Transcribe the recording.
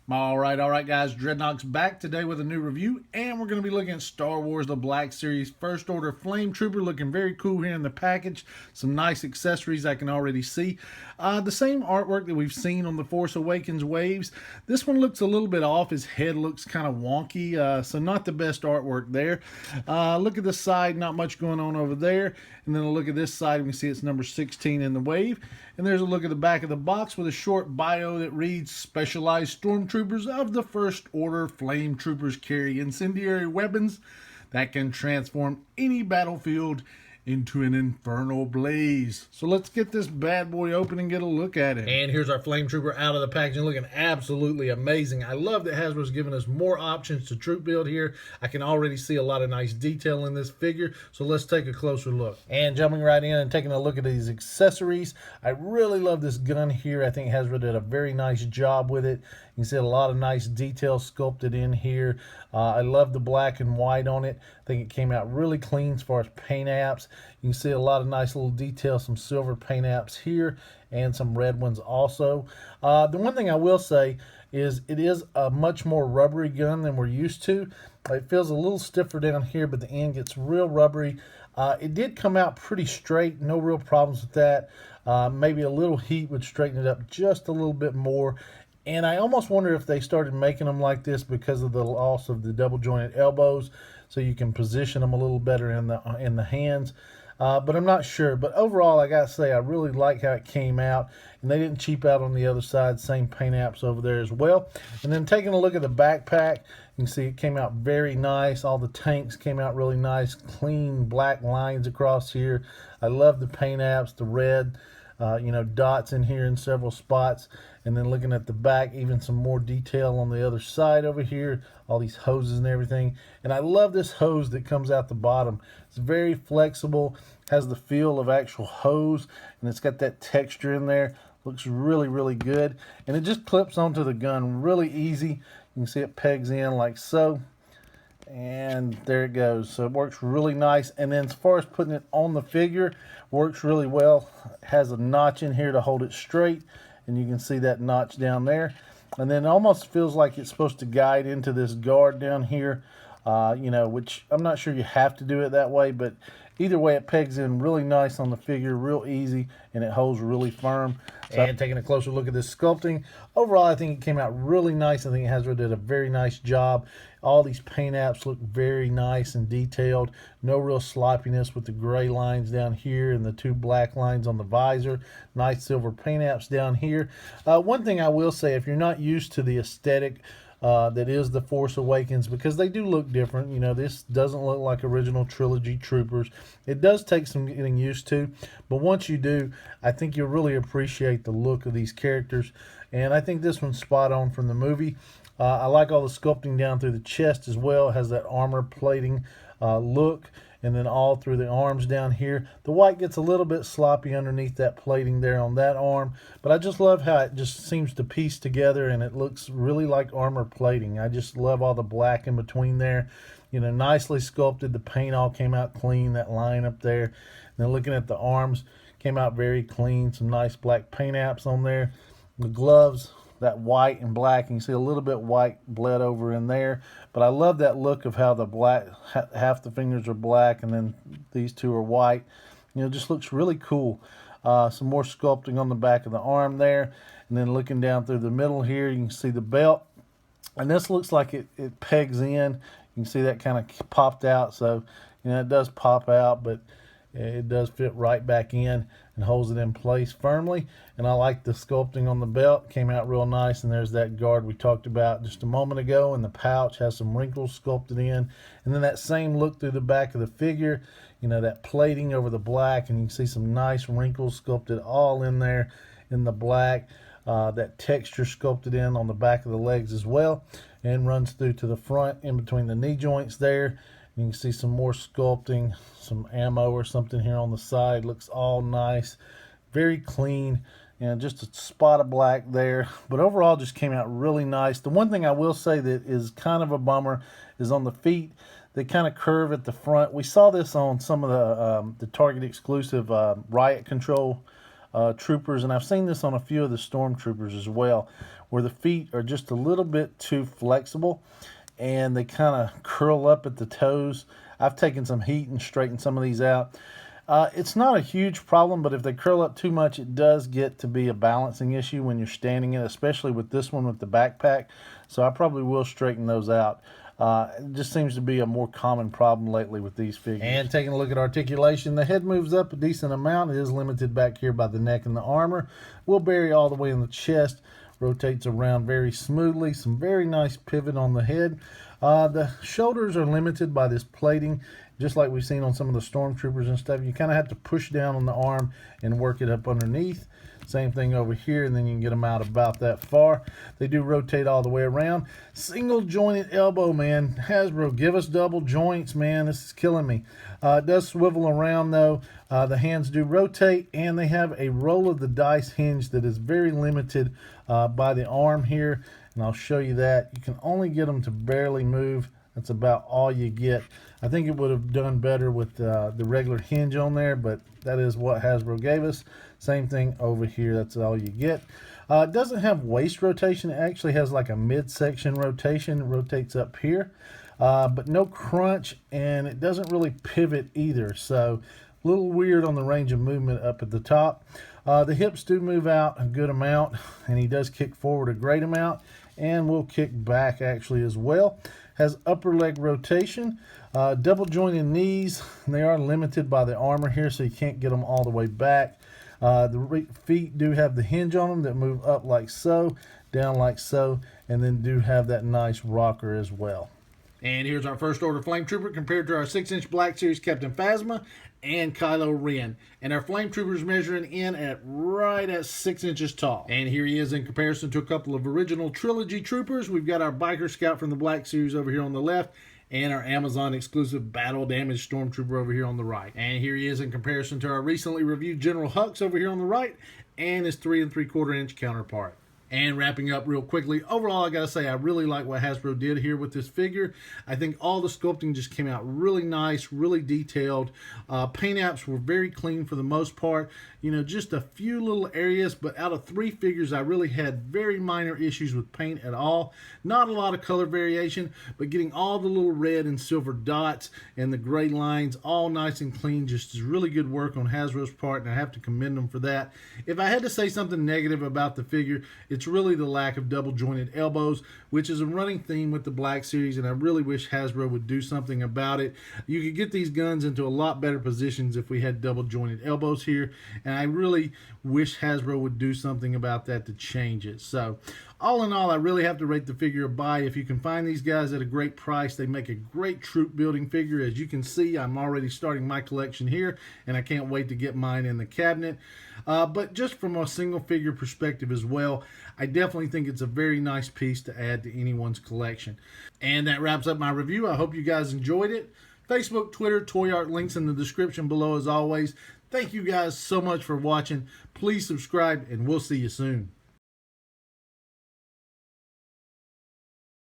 All right, guys. Dreadnought's back today with a new review, and we're going to be looking at Star Wars The Black Series First Order Flametrooper, looking very cool here in the package. Some nice accessories I can already see. The same artwork that we've seen on the Force Awakens waves. This one looks a little bit off. His head looks kind of wonky, so not the best artwork there. Look at the side, not much going on over there. And then a look at this side, we can see it's number 16 in the wave. And there's a look at the back of the box with a short bio that reads, Specialized Stormtroopers of the First Order Flametroopers carry incendiary weapons that can transform any battlefield into an infernal blaze. So let's get this bad boy open and get a look at it. And here's our Flametrooper out of the packaging, looking absolutely amazing. I love that Hasbro's given us more options to troop build here. I can already see a lot of nice detail in this figure, so let's take a closer look. And jumping right in and taking a look at these accessories, I really love this gun here. I think Hasbro did a very nice job with it. You can see a lot of nice detail sculpted in here. I love the black and white on it. I think it came out really clean as far as paint apps. You can see a lot of nice little details, some silver paint apps here and some red ones also. The one thing I will say is it is a much more rubbery gun than we're used to. It feels a little stiffer down here, but the end gets real rubbery. It did come out pretty straight, no real problems with that. Maybe a little heat would straighten it up just a little bit more. And I almost wonder if they started making them like this because of the loss of the double jointed elbows, so you can position them a little better in the hands. But I'm not sure. But overall, I gotta say, I really like how it came out, and they didn't cheap out on the other side. Same paint apps over there as well. And then taking a look at the backpack, you can see it came out very nice. All the tanks came out really nice, clean black lines across here. I love the paint apps, the red. Dots in here in several spots. And then looking at the back, even some more detail on the other side over here, all these hoses and everything. And I love this hose that comes out the bottom. It's very flexible, has the feel of actual hose, and it's got that texture in there. Looks really, really good. And it just clips onto the gun really easy. You can see it pegs in like so. And there it goes. So it works really nice. And then as far as putting it on the figure, works really well. It has a notch in here to hold it straight, and you can see that notch down there. And then it almost feels like it's supposed to guide into this guard down here, which I'm not sure you have to do it that way, but either way, it pegs in really nice on the figure, real easy, and it holds really firm. So and taking a closer look at this sculpting, overall, I think it came out really nice. I think Hasbro did a very nice job. All these paint apps look very nice and detailed. No real sloppiness with the gray lines down here and the two black lines on the visor. Nice silver paint apps down here. One thing I will say, if you're not used to the aesthetic that is the Force Awakens, because they do look different. This doesn't look like original trilogy troopers. It does take some getting used to, but once you do, I think you'll really appreciate the look of these characters. And I think this one's spot on from the movie. I like all the sculpting down through the chest as well. It has that armor plating look, and then all through the arms down here. The white gets a little bit sloppy underneath that plating there on that arm, but I just love how it just seems to piece together, and it looks really like armor plating. I just love all the black in between there. Nicely sculpted. The paint all came out clean, that line up there. And then looking at the arms, came out very clean. Some nice black paint apps on there. The gloves, that white and black, and you see a little bit white bled over in there, but I love that look of how the black, half the fingers are black and then these two are white. Just looks really cool. Some more sculpting on the back of the arm there, and then looking down through the middle here, you can see the belt, and this looks like it pegs in. You can see that kind of popped out, so it does pop out, but it does fit right back in and holds it in place firmly. And I like the sculpting on the belt. Came out real nice. And there's that guard we talked about just a moment ago. And the pouch has some wrinkles sculpted in. And then that same look through the back of the figure. That plating over the black. And you can see some nice wrinkles sculpted all in there in the black. That texture sculpted in on the back of the legs as well. And runs through to the front in between the knee joints there. You can see some more sculpting, some ammo or something here on the side. Looks all nice, very clean, just a spot of black there. But overall, just came out really nice. The one thing I will say that is kind of a bummer is on the feet. They kind of curve at the front. We saw this on some of the Target exclusive riot control troopers, and I've seen this on a few of the stormtroopers as well, where the feet are just a little bit too flexible and they kind of curl up at the toes. I've taken some heat and straightened some of these out. It's not a huge problem, but if they curl up too much, it does get to be a balancing issue when you're standing it, especially with this one with the backpack. So I probably will straighten those out. It just seems to be a more common problem lately with these figures. And taking a look at articulation, the head moves up a decent amount. It is limited back here by the neck and the armor. Will bury all the way in the chest. Rotates around very smoothly. Some very nice pivot on the head. The shoulders are limited by this plating, just like we've seen on some of the stormtroopers and stuff. You kind of have to push down on the arm and work it up underneath. Same thing over here, and then you can get them out about that far. They do rotate all the way around. Single jointed elbow, man. Hasbro, give us double joints, man. This is killing me. It does swivel around, though. The hands do rotate, and they have a roll of the dice hinge that is very limited by the arm here. And I'll show you that. You can only get them to barely move. That's about all you get. I think it would have done better with the regular hinge on there, but that is what Hasbro gave us. Same thing over here. That's all you get. It doesn't have waist rotation. It actually has like a midsection rotation. It rotates up here, but no crunch, and it doesn't really pivot either. So a little weird on the range of movement up at the top. The hips do move out a good amount, and he does kick forward a great amount, and will kick back actually as well. Has upper leg rotation, double jointed knees. They are limited by the armor here, so you can't get them all the way back. The feet do have the hinge on them that move up like so, down like so, and then do have that nice rocker as well. And here's our first order Flametrooper compared to our 6-inch Black Series Captain Phasma and Kylo Ren. And our Flametrooper's measuring in at right at 6 inches tall. And here he is in comparison to a couple of original trilogy troopers. We've got our Biker Scout from the Black Series over here on the left, and our Amazon exclusive Battle Damaged Stormtrooper over here on the right. And here he is in comparison to our recently reviewed General Hux over here on the right, and his 3 3/4 inch counterpart. And wrapping up real quickly, overall I gotta say I really like what Hasbro did here with this figure. I think all the sculpting just came out really nice, really detailed. Paint apps were very clean for the most part. You know, just a few little areas, but out of 3 figures I really had very minor issues with paint at all. Not a lot of color variation, but getting all the little red and silver dots and the gray lines all nice and clean just is really good work on Hasbro's part, and I have to commend them for that. If I had to say something negative about the figure, it's really the lack of double jointed elbows, which is a running theme with the Black Series, and I really wish Hasbro would do something about it. You could get these guns into a lot better positions if we had double jointed elbows here, and I really wish Hasbro would do something about that to change it. So all in all, I really have to rate the figure a buy. If you can find these guys at a great price, they make a great troop building figure. As you can see, I'm already starting my collection here, and I can't wait to get mine in the cabinet. But just from a single figure perspective as well, I definitely think it's a very nice piece to add to anyone's collection. And that wraps up my review. I hope you guys enjoyed it. Facebook, Twitter, Toy Art, links in the description below as always. Thank you guys so much for watching. Please subscribe, and we'll see you soon.